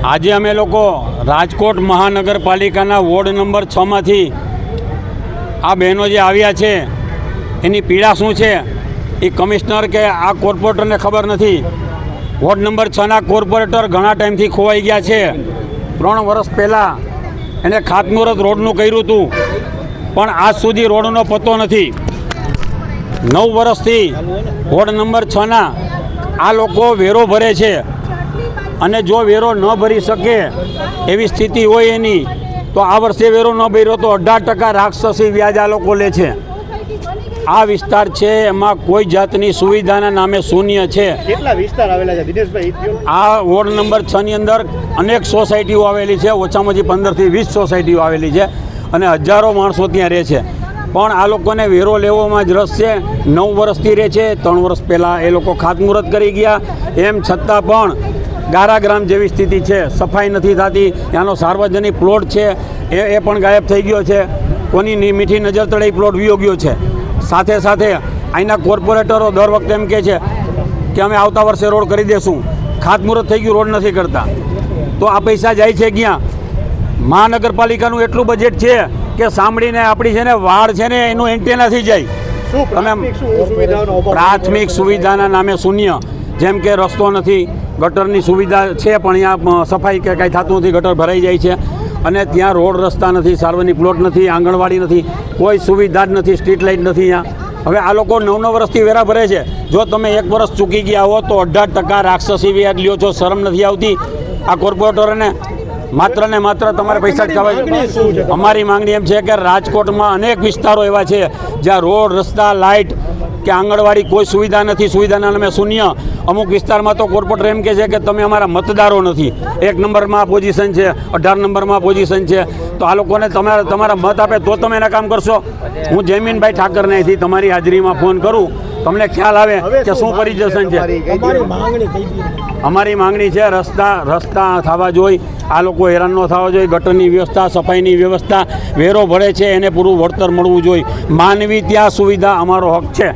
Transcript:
આજે અમે લોકો રાજકોટ મહાનગરપાલિકાના વોર્ડ નંબર 6માંથી આ બહેનો જે આવ્યા છે એની પીડા શું છે એ કમિશનર કે આ કોર્પોરેટરને ખબર નથી. વોર્ડ નંબર 6ના કોર્પોરેટર ઘણા ટાઈમથી ખોવાઈ ગયા છે. 3 વર્ષ પહેલાં એને ખાતમુહૂર્ત રોડનું કર્યું હતું, પણ આજ સુધી રોડનો પત્તો નથી. 9 વર્ષથી વોર્ડ નંબર 6ના આ લોકો વેરો ભરે છે, અને જો વેરો ન ભરી શકે એવી સ્થિતિ હોય એની તો આ વર્ષે વેરો ન ભર્યો તો 18% રાક્ષસી વ્યાજ આ લોકો લે છે. આ વિસ્તાર છે એમાં કોઈ જાતની સુવિધાના નામે શૂન્ય છે. કેટલા વિસ્તાર આવેલા છે દિનેશભાઈ? આ વોર્ડ નંબર 6ની અંદર અનેક સોસાયટીઓ આવેલી છે, ઓછામાં ઓછી 15થી 20 સોસાયટીઓ આવેલી છે, અને હજારો માણસો ત્યાં રહે છે. પણ આ લોકોને વેરો લેવામાં જ રસ છે. 9 વર્ષથી રહે છે. 3 વર્ષ પહેલાં એ લોકો ખાતમુહૂર્ત કરી ગયા, એમ છતાં પણ ગારાગ્રામ જેવી સ્થિતિ છે. સફાઈ નથી થતી. ત્યાંનો સાર્વજનિક પ્લોટ છે એ પણ ગાયબ થઈ ગયો છે. કોની મીઠી નજર તળે એ પ્લોટ વિયો ગયો છે. સાથે સાથે અહીંના કોર્પોરેટરો દર વખતે એમ કહે છે કે અમે આવતા વર્ષે રોડ કરી દેશું. ખાતમુહૂર્ત થઈ ગયું, રોડ નથી કરતા. તો આ પૈસા જાય છે ક્યાં? મહાનગરપાલિકાનું એટલું બજેટ છે કે સાંભળીને આપણી છે ને વાળ છે ને એનું એન્ટેનાથી જાય. તમે પ્રાથમિક સુવિધાના નામે શૂન્ય, જેમ કે રસ્તો નથી, ગટરની સુવિધા છે પણ અહીંયા સફાઈ કે કાંઈ થતું નથી, ગટર ભરાઈ જાય છે. અને ત્યાં રોડ રસ્તા નથી, સાર્વજનિક પ્લોટ નથી, આંગણવાડી નથી, કોઈ સુવિધા જ નથી, સ્ટ્રીટ લાઇટ નથી અહીંયા. હવે આ લોકો 9 વર્ષથી વેરા ભરે છે. જો તમે 1 વર્ષ ચૂકી ગયા હો તો 18% રાક્ષસી વ્યાજ લ્યો છો. શરમ નથી આવતી આ કોર્પોરેટરોને? માત્ર ને માત્ર તમારે પૈસા જ ખાવા છે. અમારી માંગણી એમ છે કે રાજકોટમાં અનેક વિસ્તારો એવા છે જ્યાં રોડ, રસ્તા, લાઇટ કે આંગણવાડી કોઈ સુવિધા નથી. સુવિધાના નામે શૂન્ય. અમુક વિસ્તારમાં તો કોર્પોરેટર એમ કહે છે કે તમે અમારા મતદારો નથી. 1 નંબરમાં પોઝિશન છે, 18 નંબરમાં પોઝિશન છે. તો આ લોકોને તમારા મત આપે તો તમે એના કામ કરશો. હું જયમીનભાઈ ઠાકરને અહીંથી તમારી હાજરીમાં ફોન કરું, તમને ખ્યાલ આવે કે શું પોઝિશન છે. અમારી માંગણી છે રસ્તા થવા જોઈએ. આ લોકો હેરાન ન થવા જોઈએ. ગટરની વ્યવસ્થા, સફાઈની વ્યવસ્થા, વેરો ભરે છે એને પૂરું વળતર મળવું જોઈએ. માનવી ત્યાં સુવિધા અમારો હક છે.